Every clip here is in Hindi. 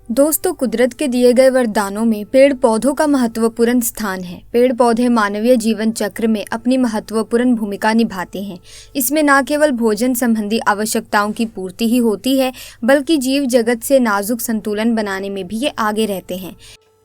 दोस्तों, कुदरत के दिए गए वरदानों में पेड़ पौधों का महत्वपूर्ण स्थान है। पेड़ पौधे मानवीय जीवन चक्र में अपनी महत्वपूर्ण भूमिका निभाते हैं। इसमें न केवल भोजन संबंधी आवश्यकताओं की पूर्ति ही होती है, बल्कि जीव जगत से नाजुक संतुलन बनाने में भी ये आगे रहते हैं।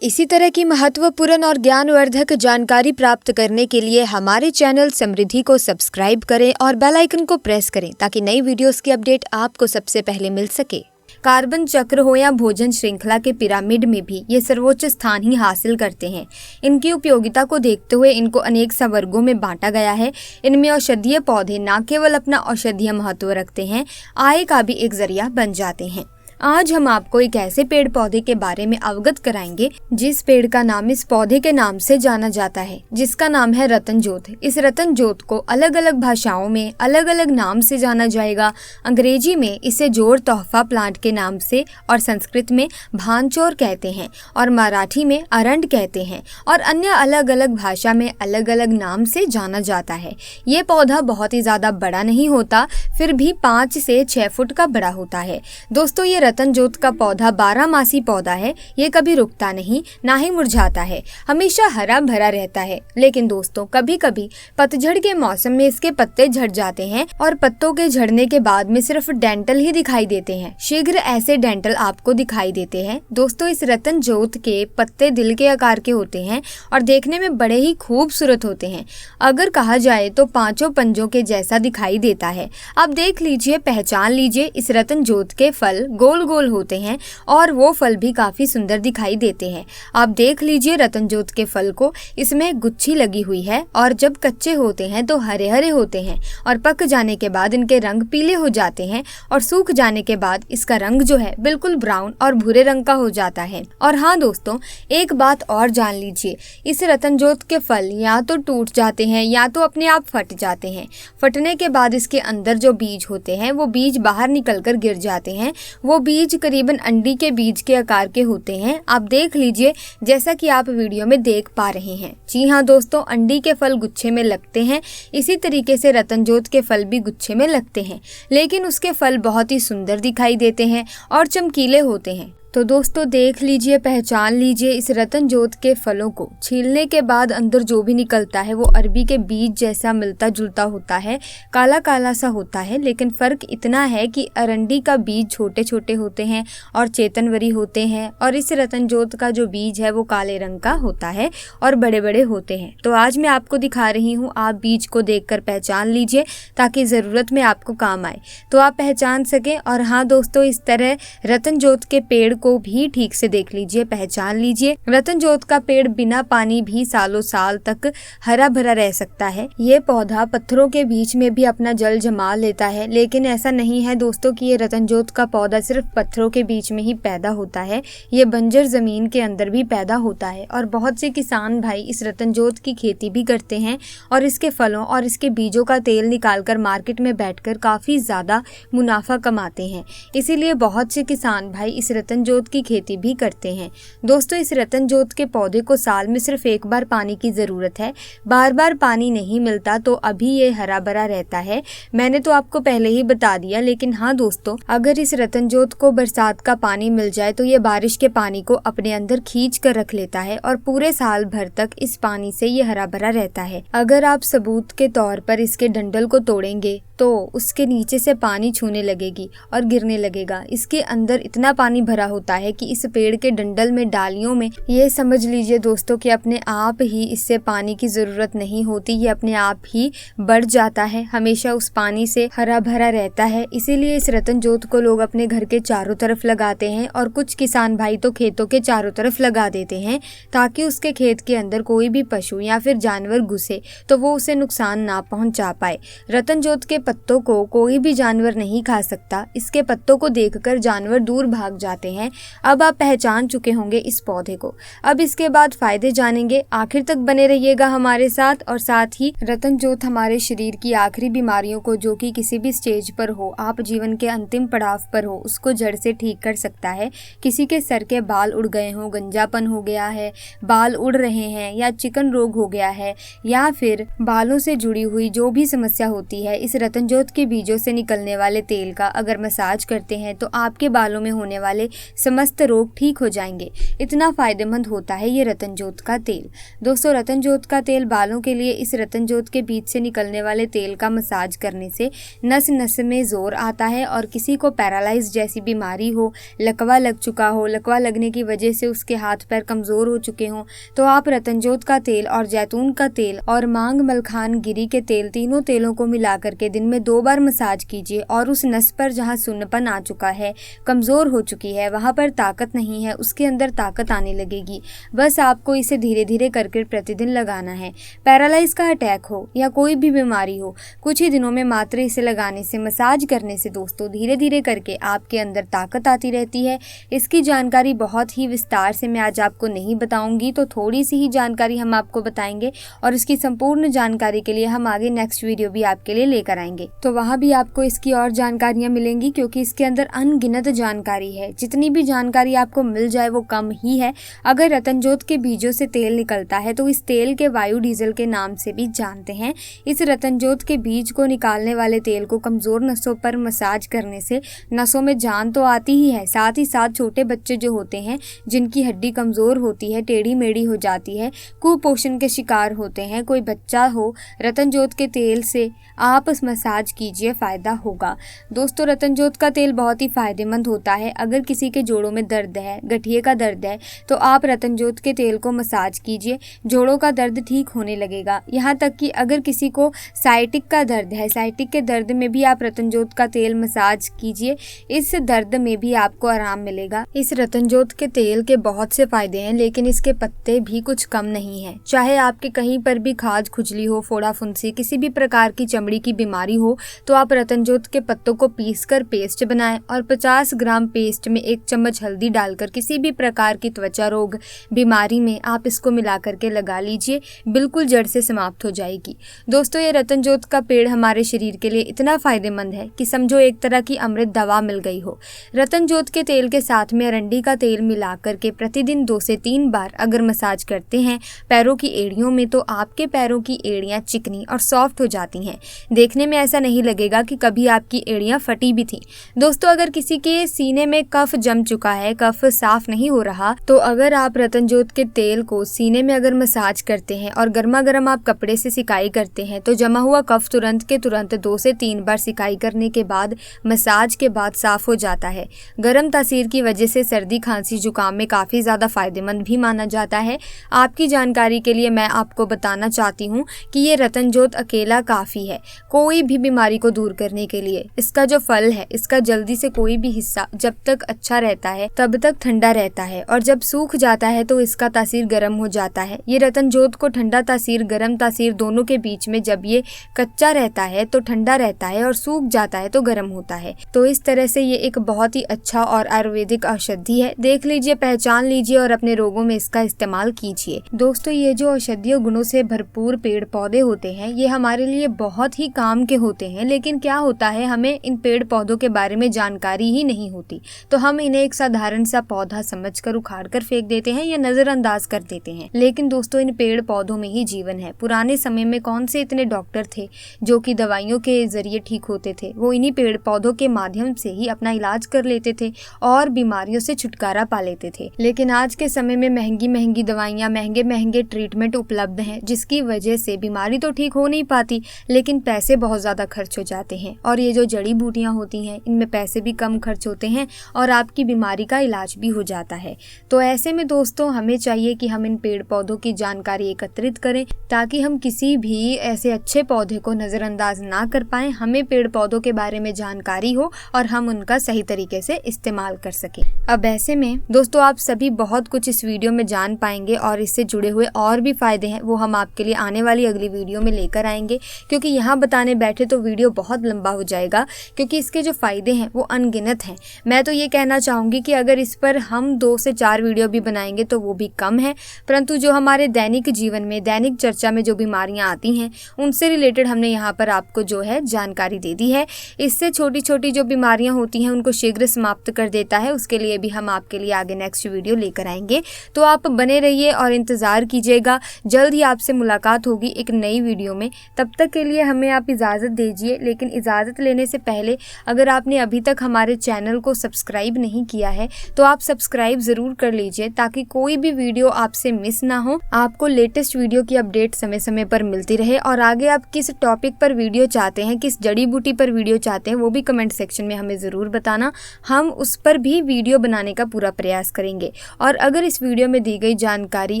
इसी तरह की महत्वपूर्ण और ज्ञानवर्धक जानकारी प्राप्त करने के लिए हमारे चैनल समृद्धि को सब्सक्राइब करें और बेल आइकन को प्रेस करें ताकि नई वीडियोस की अपडेट आपको सबसे पहले मिल सके। कार्बन चक्र हो या भोजन श्रृंखला के पिरामिड में भी ये सर्वोच्च स्थान ही हासिल करते हैं। इनकी उपयोगिता को देखते हुए इनको अनेक संवर्गों में बांटा गया है। इनमें औषधीय पौधे न केवल अपना औषधीय महत्व रखते हैं, आय का भी एक जरिया बन जाते हैं। आज हम आपको एक ऐसे पेड़ पौधे के बारे में अवगत कराएंगे जिस पेड़ का नाम इस पौधे के नाम से जाना जाता है, जिसका नाम है रतनजोत। इस रतनजोत को अलग अलग भाषाओं में अलग अलग नाम से जाना जाएगा। अंग्रेजी में इसे जोर तोहफा प्लांट के नाम से, और संस्कृत में भानचोर कहते हैं, और मराठी में अरंड कहते हैं, और अन्य अलग अलग भाषा में अलग अलग नाम से जाना जाता है। ये पौधा बहुत ही ज्यादा बड़ा नहीं होता, फिर भी 5 से 6 फुट का बड़ा होता है। दोस्तों, ये रतनजोत का पौधा 12 मासी पौधा है। ये कभी रुकता नहीं, ना ही मुरझाता है, हमेशा हरा भरा रहता है। लेकिन दोस्तों, कभी कभी पतझड़ के मौसम में इसके पत्ते झड़ जाते हैं और पत्तों के झड़ने के बाद में सिर्फ डेंटल ही दिखाई देते हैं। शीघ्र ऐसे डेंटल आपको दिखाई देते हैं। दोस्तों, इस रतनजोत के पत्ते दिल के आकार के होते हैं और देखने में बड़े ही खूबसूरत होते हैं। अगर कहा जाए तो 5 पंजों के जैसा दिखाई देता है। आप देख लीजिए, पहचान लीजिए। इस रतनजोत के फल गोल गोल होते हैं और वो फल भी काफी सुंदर दिखाई देते हैं। आप देख लीजिए रतनजोत के फल को, इसमें गुच्छी लगी हुई है और जब कच्चे होते हैं तो हरे हरे होते हैं और पक जाने के बाद इनके रंग पीले हो जाते हैं और सूख जाने के बाद इसका रंग जो है बिल्कुल ब्राउन और भूरे रंग का हो जाता है। और हाँ दोस्तों, एक बात और जान लीजिए, इस रतनजोत के फल या तो टूट जाते हैं या तो अपने आप फट जाते हैं। फटने के बाद इसके अंदर जो बीज होते हैं वो बीज बाहर निकलकर गिर जाते हैं। वो बीज करीबन अंडी के बीज के आकार के होते हैं। आप देख लीजिए, जैसा कि आप वीडियो में देख पा रहे हैं। जी हाँ दोस्तों, अंडी के फल गुच्छे में लगते हैं। इसी तरीके से रतनजोत के फल भी गुच्छे में लगते हैं, लेकिन उसके फल बहुत ही सुंदर दिखाई देते हैं और चमकीले होते हैं। तो दोस्तों, देख लीजिए, पहचान लीजिए, इस रतनजोत के फलों को छीलने के बाद अंदर जो भी निकलता है वो अरबी के बीज जैसा मिलता जुलता होता है, काला काला सा होता है। लेकिन फ़र्क इतना है कि अरंडी का बीज छोटे छोटे होते हैं और चेतनवरी होते हैं, और इस रतनजोत का जो बीज है वो काले रंग का होता है और बड़े बड़े होते हैं। तो आज मैं आपको दिखा रही हूँ, आप बीज को देखकर पहचान लीजिए ताकि ज़रूरत में आपको काम आए, तो आप पहचान सकें। और हाँ दोस्तों, इस तरह रतनजोत के पेड़ को भी ठीक से देख लीजिए, पहचान लीजिए। रतनजोत का पेड़ बिना पानी भी सालों साल तक हरा भरा रह सकता है। ये पौधा पत्थरों के बीच में भी अपना जल जमा लेता है। लेकिन ऐसा नहीं है दोस्तों कि ये रतनजोत का पौधा सिर्फ पत्थरों के बीच में ही पैदा होता है, ये बंजर जमीन के अंदर भी पैदा होता है। और बहुत से किसान भाई इस रतनजोत की खेती भी करते हैं और इसके फलों और इसके बीजों का तेल निकालकर मार्केट में बैठकर काफी ज्यादा मुनाफा कमाते हैं। इसीलिए बहुत से किसान भाई इस रतनजोत की खेती भी करते हैं। दोस्तों, इस रतनजोत के पौधे को साल में सिर्फ एक बार पानी की जरूरत है। बार बार पानी नहीं मिलता तो अभी ये हरा भरा रहता है। मैंने तो आपको पहले ही बता दिया। लेकिन हाँ दोस्तों, अगर इस रतनजोत को बरसात का पानी मिल जाए तो ये बारिश के पानी को अपने अंदर खींच कर रख लेता है और पूरे साल भर तक इस पानी से ये हरा भरा रहता है। अगर आप सबूत के तौर पर इसके डंडल को तोड़ेंगे तो उसके नीचे से पानी छूने लगेगी और गिरने लगेगा। इसके अंदर इतना पानी भरा होता है कि इस पेड़ के डंडल में, डालियों में, ये समझ लीजिए दोस्तों कि अपने आप ही इससे पानी की जरूरत नहीं होती, ये अपने आप ही बढ़ जाता है, हमेशा उस पानी से हरा भरा रहता है। इसीलिए इस रतनजोत को लोग अपने घर के चारों तरफ लगाते हैं और कुछ किसान भाई तो खेतों के चारों तरफ लगा देते हैं ताकि उसके खेत के अंदर कोई भी पशु या फिर जानवर घुसे तो वो उसे नुकसान ना पहुंचा पाए। रतनजोत के पत्तों को कोई भी जानवर नहीं खा सकता। इसके पत्तों को देखकर जानवर दूर भाग जाते हैं। अब आप पहचान चुके होंगे इस पौधे को। अब इसके बाद फायदे जानेंगे। आखिर तक बने रहिएगा हमारे साथ। और साथ ही रतनजोत हमारे शरीर की आखिरी बीमारियों को, जो कि किसी भी स्टेज पर हो, आप जीवन के अंतिम पड़ाव पर हो, उसको जड़ से ठीक कर सकता है। किसी के सर के बाल उड़ गए हों, गंजापन हो गया है, बाल उड़ रहे हैं, या चिकन रोग हो गया है, या फिर बालों से जुड़ी हुई जो भी समस्या होती है, इस रतनजोत के बीजों से निकलने वाले तेल का अगर मसाज करते हैं तो आपके बालों में होने वाले समस्त रोग ठीक हो जाएंगे। इतना फायदेमंद होता है ये रतनजोत का तेल। दोस्तों, रतनजोत का तेल बालों के लिए इस रतनजोत के बीच से निकलने वाले तेल का मसाज करने से नस नस में जोर आता है और किसी को पैरालाइज जैसी बीमारी हो, लकवा लग चुका हो, लकवा लगने की वजह से उसके हाथ पैर कमजोर हो चुके हों, तो आप रतनजोत का तेल और जैतून का तेल और मांग मलखान गिरी के तेल, तीनों तेलों को मिला करके दिन में 2 बार मसाज कीजिए और उस नस पर जहाँ सुन्नपन आ चुका है, कमजोर हो चुकी है, वहां पर ताकत नहीं है, उसके अंदर ताकत आने लगेगी। बस आपको इसे धीरे धीरे करके प्रतिदिन लगाना है। पैरालाइज का अटैक हो या कोई भी बीमारी हो, कुछ ही दिनों में मात्र इसे लगाने से, मसाज करने से दोस्तों धीरे धीरे करके आपके अंदर ताकत आती रहती है। इसकी जानकारी बहुत ही विस्तार से मैं आज आपको नहीं बताऊंगी, तो थोड़ी सी ही जानकारी हम आपको बताएंगे और इसकी संपूर्ण जानकारी के लिए हम आगे नेक्स्ट वीडियो भी आपके लिए लेकर आएंगे। तो वहां भी आपको इसकी और जानकारियां मिलेंगी, क्योंकि इसके अंदर अनगिनत जानकारी है। जितनी भी जानकारी आपको मिल जाए वो कम ही है। अगर रतनजोत के बीजों से तेल निकलता है तो इस तेल के वायु डीजल के नाम से भी जानते हैं। इस रतनजोत के बीज को निकालने वाले तेल को कमजोर नसों पर मसाज करने से नसों में जान तो आती ही है, साथ ही साथ छोटे बच्चे जो होते हैं, जिनकी हड्डी कमजोर होती है, टेढ़ी मेढ़ी हो जाती है, कुपोषण के शिकार होते हैं, कोई बच्चा हो, रतनजोत के तेल से आप मसाज कीजिए, फायदा होगा। दोस्तों, रतनजोत का तेल बहुत ही फायदेमंद होता है। अगर किसी के जोड़ों में दर्द है, गठिए का दर्द है, तो आप रतनजोत के तेल को मसाज कीजिए, जोड़ों का दर्द ठीक होने लगेगा। यहाँ तक कि अगर किसी को साइटिक का दर्द है, साइटिक के दर्द में भी आप रतनजोत का तेल मसाज कीजिए, इस दर्द में भी आपको आराम मिलेगा। इस रतनजोत के तेल के बहुत से फायदे हैं, लेकिन इसके पत्ते भी कुछ कम नहीं है। चाहे आपके कहीं पर भी खाज खुजली हो, फोड़ा फुंसी, किसी भी प्रकार की चमड़ी की बीमारी हो, तो आप रतनजोत के पत्तों को पीसकर पेस्ट बनाएं और 50 ग्राम पेस्ट में 1 चम्मच हल्दी डालकर किसी भी प्रकार की त्वचा रोग बीमारी में आप इसको मिला करके लगा लीजिए, बिल्कुल जड़ से समाप्त हो जाएगी। दोस्तों, ये रतनजोत का पेड़ हमारे शरीर के लिए इतना फायदेमंद है कि समझो एक तरह की अमृत दवा मिल गई हो। रतनजोत के तेल के साथ में अरंडी का तेल मिला करके प्रतिदिन 2 से 3 बार अगर मसाज करते हैं पैरों की एड़ियों में, तो आपके पैरों की एड़ियां चिकनी और सॉफ्ट हो जाती हैं। देखने में ऐसा नहीं लगेगा कि कभी आपकी एड़ियां फटी भी थी। दोस्तों, अगर किसी के सीने में कफ जम चुका है, कफ साफ नहीं हो रहा, तो अगर आप रतनजोत के तेल को सीने में अगर मसाज करते हैं और गर्मा गर्म आप कपड़े से सिकाई करते हैं, तो जमा हुआ कफ तुरंत के तुरंत 2 से 3 बार सिकाई करने के बाद, मसाज के बाद साफ हो जाता है। गर्म तासीर की वजह से सर्दी खांसी जुकाम में काफ़ी ज़्यादा फायदेमंद भी माना जाता है। आपकी जानकारी के लिए मैं आपको बताना चाहती हूँ कि ये रतनजोत अकेला काफ़ी है कोई भी बीमारी को दूर करने के लिए। इसका जो फल है, इसका जल्दी से कोई भी हिस्सा जब तक अच्छा रहता है तब तक ठंडा रहता है, और जब सूख जाता है तो इसका तासीर गर्म हो जाता है। ये रतनजोत को ठंडा तासीर, गर्म तासीर दोनों के बीच में जब ये कच्चा रहता है तो ठंडा रहता है और सूख जाता है तो गर्म होता है। तो इस तरह से ये एक बहुत ही अच्छा और आयुर्वेदिक औषधि है। देख लीजिए, पहचान लीजिए और अपने रोगों में इसका इस्तेमाल कीजिए। दोस्तों, ये जो औषधीय गुणों से भरपूर पेड़ पौधे होते हैं, ये हमारे लिए बहुत ही काम के होते हैं, लेकिन क्या होता है, हमें इन पेड़ पौधों के बारे में जानकारी ही नहीं होती, तो हम इन्हें एक साधारण सा पौधा समझकर उखाड़ कर फेंक देते हैं या नजरअंदाज कर देते हैं। लेकिन दोस्तों, इन पेड़ पौधों में ही जीवन है। पुराने समय में कौन से इतने डॉक्टर थे जो कि दवाइयों के जरिए ठीक होते थे? वो इन्हीं पेड़ पौधों के माध्यम से ही अपना इलाज कर लेते थे और बीमारियों से छुटकारा पा लेते थे। लेकिन आज के समय में महंगी महंगी दवाइयाँ, महंगे महंगे ट्रीटमेंट उपलब्ध हैं, जिसकी वजह से बीमारी तो ठीक हो नहीं पाती, लेकिन पैसे बहुत ज़्यादा खर्च हो जाते हैं। और ये जो जड़ी बूटियाँ होती हैं, इनमें पैसे भी कम खर्च होते हैं और आपकी बीमारी का इलाज भी हो जाता है। तो ऐसे में दोस्तों, हमें चाहिए कि हम इन पेड़ पौधों की जानकारी एकत्रित करें, ताकि हम किसी भी ऐसे अच्छे पौधे को नज़रअंदाज ना कर पाएं। हमें पेड़ पौधों के बारे में जानकारी हो और हम उनका सही तरीके से इस्तेमाल कर सकें। अब ऐसे में दोस्तों, आप सभी बहुत कुछ इस वीडियो में जान पाएंगे और इससे जुड़े हुए और भी फायदे हैं, वो हम आपके लिए आने वाली अगली वीडियो में लेकर आएंगे, क्योंकि यहाँ बताने बैठे तो वीडियो बहुत लंबा हो जाएगा, क्योंकि इसके जो फायदे हैं वो अनगिनत हैं। मैं तो ये कहना चाहूँगी कि अगर इस पर हम 2 से 4 वीडियो भी बनाएंगे तो वो भी कम है, परंतु जो हमारे दैनिक जीवन में, दैनिक चर्चा में जो बीमारियाँ आती हैं, उनसे रिलेटेड हमने यहाँ पर आपको जो है जानकारी दे दी है। इससे छोटी छोटी जो बीमारियाँ होती हैं उनको शीघ्र समाप्त कर देता है। उसके लिए भी हम आपके लिए आगे नेक्स्ट वीडियो लेकर आएंगे, तो आप बने रहिए और इंतज़ार कीजिएगा। जल्द ही आपसे मुलाकात होगी एक नई वीडियो में। तब तक के लिए हमें आप इजाज़त दीजिए, लेकिन इजाज़त लेने से पहले अगर आपने अभी तक हमारे चैनल को सब्सक्राइब नहीं किया है तो आप सब्सक्राइब ज़रूर कर लीजिए, ताकि कोई भी वीडियो आपसे मिस ना हो, आपको लेटेस्ट वीडियो की अपडेट समय समय पर मिलती रहे। और आगे आप किस टॉपिक पर वीडियो चाहते हैं, किस जड़ी बूटी पर वीडियो चाहते हैं, वो भी कमेंट सेक्शन में हमें ज़रूर बताना। हम उस पर भी वीडियो बनाने का पूरा प्रयास करेंगे। और अगर इस वीडियो में दी गई जानकारी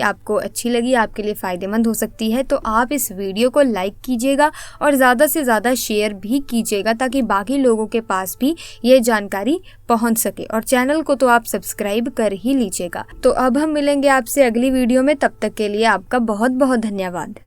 आपको अच्छी लगी, आपके लिए फ़ायदेमंद हो सकती है, तो आप इस वीडियो को लाइक कीजिएगा और ज़्यादा से ज़्यादा शेयर भी कीजिएगा, ताकि बाकी लोगों के पास भी ये जानकारी पहुंच सके। और चैनल को तो आप सब्सक्राइब कर ही लीजिएगा। तो अब हम मिलेंगे आपसे अगली वीडियो में, तब तक के लिए आपका बहुत बहुत धन्यवाद।